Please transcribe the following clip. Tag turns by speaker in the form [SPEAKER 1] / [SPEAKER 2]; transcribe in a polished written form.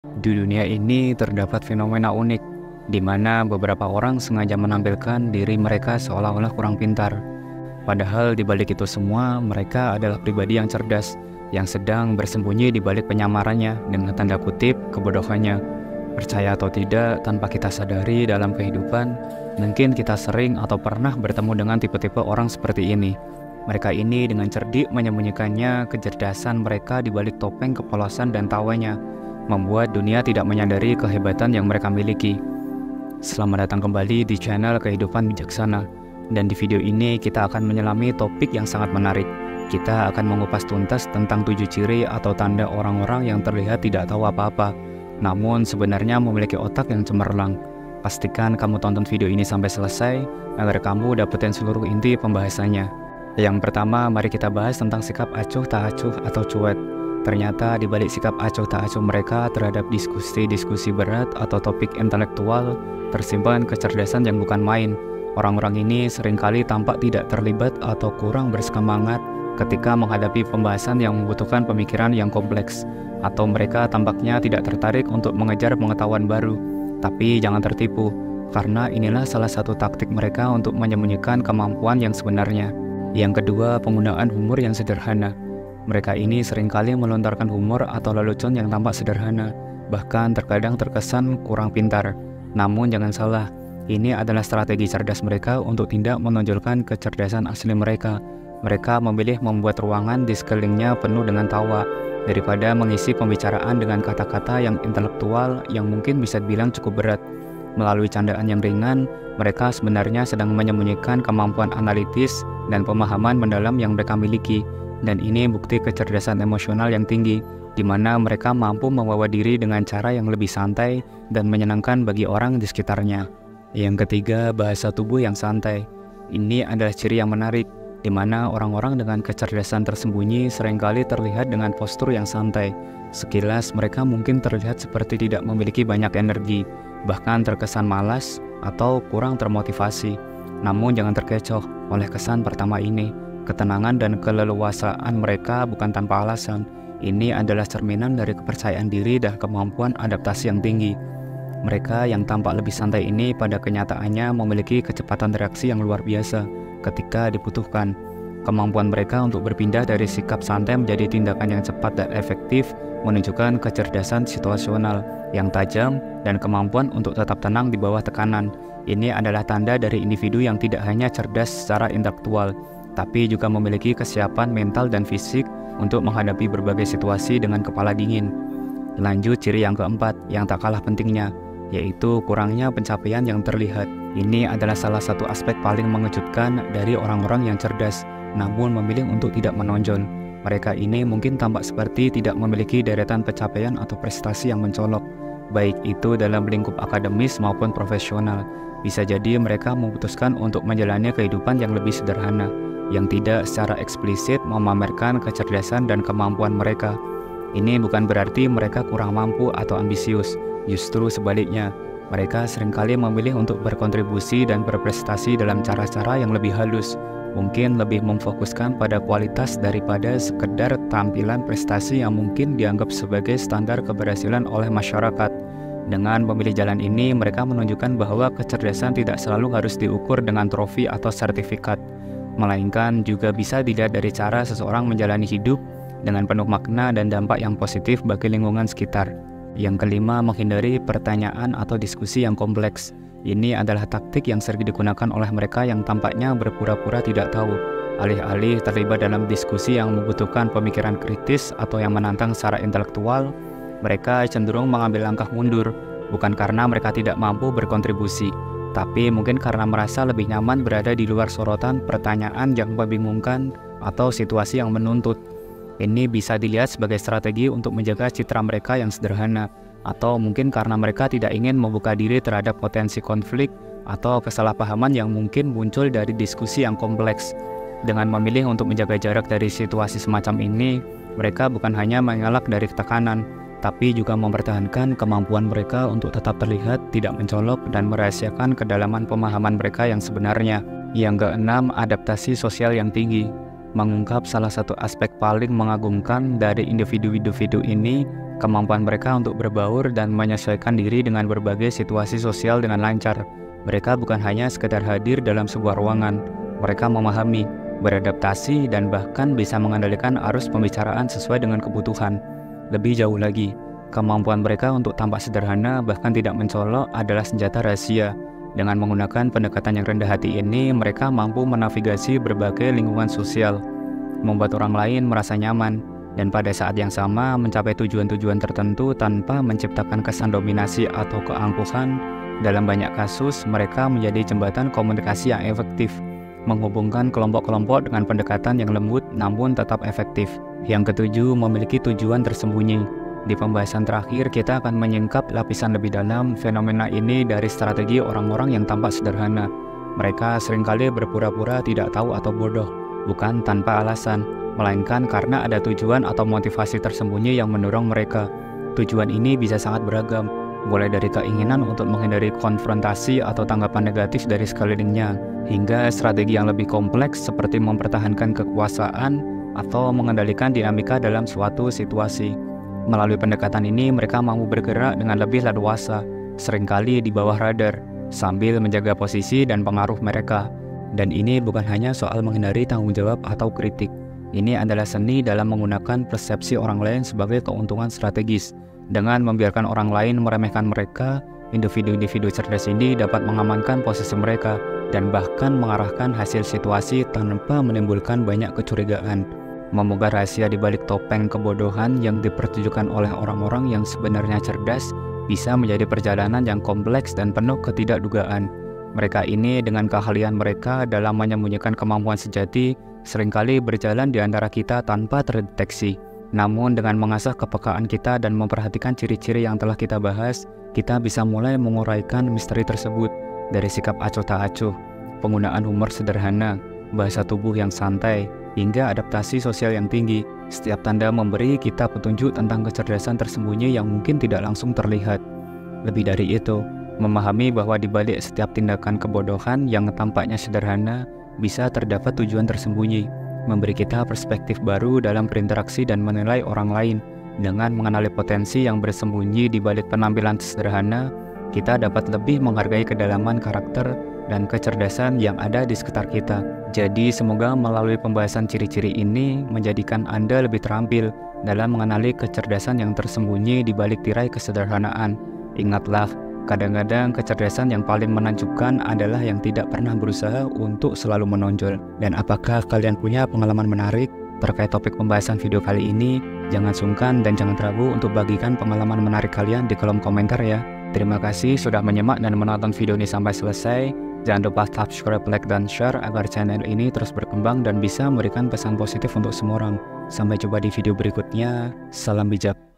[SPEAKER 1] Di dunia ini terdapat fenomena unik, di mana beberapa orang sengaja menampilkan diri mereka seolah-olah kurang pintar. Padahal di balik itu semua, mereka adalah pribadi yang cerdas, yang sedang bersembunyi di balik penyamarannya dengan tanda kutip kebodohannya. Percaya atau tidak, tanpa kita sadari dalam kehidupan, mungkin kita sering atau pernah bertemu dengan tipe-tipe orang seperti ini. Mereka ini dengan cerdik menyembunyikannya kecerdasan mereka di balik topeng kepolosan dan tawanya, membuat dunia tidak menyadari kehebatan yang mereka miliki. Selamat datang kembali di channel Kehidupan Bijaksana. Dan di video ini kita akan menyelami topik yang sangat menarik. Kita akan mengupas tuntas tentang 7 ciri atau tanda orang-orang yang terlihat tidak tahu apa-apa, namun sebenarnya memiliki otak yang cemerlang. Pastikan kamu tonton video ini sampai selesai, agar kamu dapetin seluruh inti pembahasannya. Yang pertama, mari kita bahas tentang sikap acuh tak acuh atau cuek. Ternyata di balik sikap acuh tak acuh mereka terhadap diskusi-diskusi berat atau topik intelektual, tersimpan kecerdasan yang bukan main. Orang-orang ini seringkali tampak tidak terlibat atau kurang bersemangat ketika menghadapi pembahasan yang membutuhkan pemikiran yang kompleks, atau mereka tampaknya tidak tertarik untuk mengejar pengetahuan baru. Tapi jangan tertipu, karena inilah salah satu taktik mereka untuk menyembunyikan kemampuan yang sebenarnya. Yang kedua, penggunaan humor yang sederhana. Mereka ini seringkali melontarkan humor atau lelucon yang tampak sederhana, bahkan terkadang terkesan kurang pintar. Namun jangan salah, ini adalah strategi cerdas mereka untuk tidak menonjolkan kecerdasan asli mereka. Mereka memilih membuat ruangan di sekelilingnya penuh dengan tawa, daripada mengisi pembicaraan dengan kata-kata yang intelektual yang mungkin bisa dibilang cukup berat. Melalui candaan yang ringan, mereka sebenarnya sedang menyembunyikan kemampuan analitis dan pemahaman mendalam yang mereka miliki. Dan ini bukti kecerdasan emosional yang tinggi, di mana mereka mampu membawa diri dengan cara yang lebih santai dan menyenangkan bagi orang di sekitarnya. Yang ketiga, bahasa tubuh yang santai. Ini adalah ciri yang menarik, di mana orang-orang dengan kecerdasan tersembunyi seringkali terlihat dengan postur yang santai. Sekilas mereka mungkin terlihat seperti tidak memiliki banyak energi, bahkan terkesan malas atau kurang termotivasi. Namun jangan terkecoh oleh kesan pertama ini. Ketenangan dan keleluasaan mereka bukan tanpa alasan. Ini adalah cerminan dari kepercayaan diri dan kemampuan adaptasi yang tinggi. Mereka yang tampak lebih santai ini pada kenyataannya memiliki kecepatan reaksi yang luar biasa ketika dibutuhkan. Kemampuan mereka untuk berpindah dari sikap santai menjadi tindakan yang cepat dan efektif menunjukkan kecerdasan situasional yang tajam dan kemampuan untuk tetap tenang di bawah tekanan. Ini adalah tanda dari individu yang tidak hanya cerdas secara intelektual, tapi juga memiliki kesiapan mental dan fisik untuk menghadapi berbagai situasi dengan kepala dingin. Lanjut, ciri yang keempat yang tak kalah pentingnya, yaitu kurangnya pencapaian yang terlihat. Ini adalah salah satu aspek paling mengejutkan dari orang-orang yang cerdas, namun memilih untuk tidak menonjol. Mereka ini mungkin tampak seperti tidak memiliki deretan pencapaian atau prestasi yang mencolok, baik itu dalam lingkup akademis maupun profesional. Bisa jadi mereka memutuskan untuk menjalani kehidupan yang lebih sederhana, yang tidak secara eksplisit memamerkan kecerdasan dan kemampuan mereka. Ini bukan berarti mereka kurang mampu atau ambisius, justru sebaliknya. Mereka seringkali memilih untuk berkontribusi dan berprestasi dalam cara-cara yang lebih halus, mungkin lebih memfokuskan pada kualitas daripada sekedar tampilan prestasi yang mungkin dianggap sebagai standar keberhasilan oleh masyarakat. Dengan memilih jalan ini, mereka menunjukkan bahwa kecerdasan tidak selalu harus diukur dengan trofi atau sertifikat, melainkan juga bisa dilihat dari cara seseorang menjalani hidup dengan penuh makna dan dampak yang positif bagi lingkungan sekitar. Yang kelima, menghindari pertanyaan atau diskusi yang kompleks. Ini adalah taktik yang sering digunakan oleh mereka yang tampaknya berpura-pura tidak tahu. Alih-alih terlibat dalam diskusi yang membutuhkan pemikiran kritis atau yang menantang secara intelektual, mereka cenderung mengambil langkah mundur, bukan karena mereka tidak mampu berkontribusi, tapi mungkin karena merasa lebih nyaman berada di luar sorotan pertanyaan yang membingungkan atau situasi yang menuntut. Ini bisa dilihat sebagai strategi untuk menjaga citra mereka yang sederhana, atau mungkin karena mereka tidak ingin membuka diri terhadap potensi konflik atau kesalahpahaman yang mungkin muncul dari diskusi yang kompleks. Dengan memilih untuk menjaga jarak dari situasi semacam ini, mereka bukan hanya mengelak dari tekanan, tapi juga mempertahankan kemampuan mereka untuk tetap terlihat tidak mencolok dan merahasiakan kedalaman pemahaman mereka yang sebenarnya. Yang keenam, adaptasi sosial yang tinggi. Mengungkap salah satu aspek paling mengagumkan dari individu-individu ini, kemampuan mereka untuk berbaur dan menyesuaikan diri dengan berbagai situasi sosial dengan lancar. Mereka bukan hanya sekedar hadir dalam sebuah ruangan, mereka memahami, beradaptasi, dan bahkan bisa mengendalikan arus pembicaraan sesuai dengan kebutuhan. Lebih jauh lagi, kemampuan mereka untuk tampak sederhana bahkan tidak mencolok adalah senjata rahasia. Dengan menggunakan pendekatan yang rendah hati ini, mereka mampu menavigasi berbagai lingkungan sosial, membuat orang lain merasa nyaman, dan pada saat yang sama mencapai tujuan-tujuan tertentu tanpa menciptakan kesan dominasi atau keangkuhan. Dalam banyak kasus, mereka menjadi jembatan komunikasi yang efektif, menghubungkan kelompok-kelompok dengan pendekatan yang lembut namun tetap efektif. Yang ketujuh, memiliki tujuan tersembunyi. Di pembahasan terakhir, kita akan menyingkap lapisan lebih dalam fenomena ini dari strategi orang-orang yang tampak sederhana. Mereka seringkali berpura-pura tidak tahu atau bodoh, bukan tanpa alasan, melainkan karena ada tujuan atau motivasi tersembunyi yang mendorong mereka. Tujuan ini bisa sangat beragam, mulai dari keinginan untuk menghindari konfrontasi atau tanggapan negatif dari sekelilingnya, hingga strategi yang lebih kompleks seperti mempertahankan kekuasaan atau mengendalikan dinamika dalam suatu situasi. Melalui pendekatan ini, mereka mampu bergerak dengan lebih leluasa, seringkali di bawah radar, sambil menjaga posisi dan pengaruh mereka. Dan ini bukan hanya soal menghindari tanggung jawab atau kritik. Ini adalah seni dalam menggunakan persepsi orang lain sebagai keuntungan strategis. Dengan membiarkan orang lain meremehkan mereka, individu-individu cerdas ini dapat mengamankan posisi mereka dan bahkan mengarahkan hasil situasi tanpa menimbulkan banyak kecurigaan. Memegang rahasia di balik topeng kebodohan yang dipertunjukkan oleh orang-orang yang sebenarnya cerdas bisa menjadi perjalanan yang kompleks dan penuh ketidakdugaan. Mereka ini dengan keahlian mereka dalam menyembunyikan kemampuan sejati seringkali berjalan di antara kita tanpa terdeteksi. Namun dengan mengasah kepekaan kita dan memperhatikan ciri-ciri yang telah kita bahas, kita bisa mulai menguraikan misteri tersebut. Dari sikap acuh tak acuh, penggunaan humor sederhana, bahasa tubuh yang santai, hingga adaptasi sosial yang tinggi, setiap tanda memberi kita petunjuk tentang kecerdasan tersembunyi yang mungkin tidak langsung terlihat. Lebih dari itu, memahami bahwa di balik setiap tindakan kebodohan yang tampaknya sederhana, bisa terdapat tujuan tersembunyi, memberi kita perspektif baru dalam berinteraksi dan menilai orang lain. Dengan mengenali potensi yang bersembunyi di balik penampilan sederhana, kita dapat lebih menghargai kedalaman karakter dan kecerdasan yang ada di sekitar kita. Jadi semoga melalui pembahasan ciri-ciri ini menjadikan Anda lebih terampil dalam mengenali kecerdasan yang tersembunyi di balik tirai kesederhanaan. Ingatlah, kadang-kadang kecerdasan yang paling menakjubkan adalah yang tidak pernah berusaha untuk selalu menonjol. Dan apakah kalian punya pengalaman menarik terkait topik pembahasan video kali ini? Jangan sungkan dan jangan ragu untuk bagikan pengalaman menarik kalian di kolom komentar ya. Terima kasih sudah menyimak dan menonton video ini sampai selesai. Jangan lupa subscribe, like, dan share agar channel ini terus berkembang dan bisa memberikan pesan positif untuk semua orang. Sampai jumpa di video berikutnya. Salam bijak.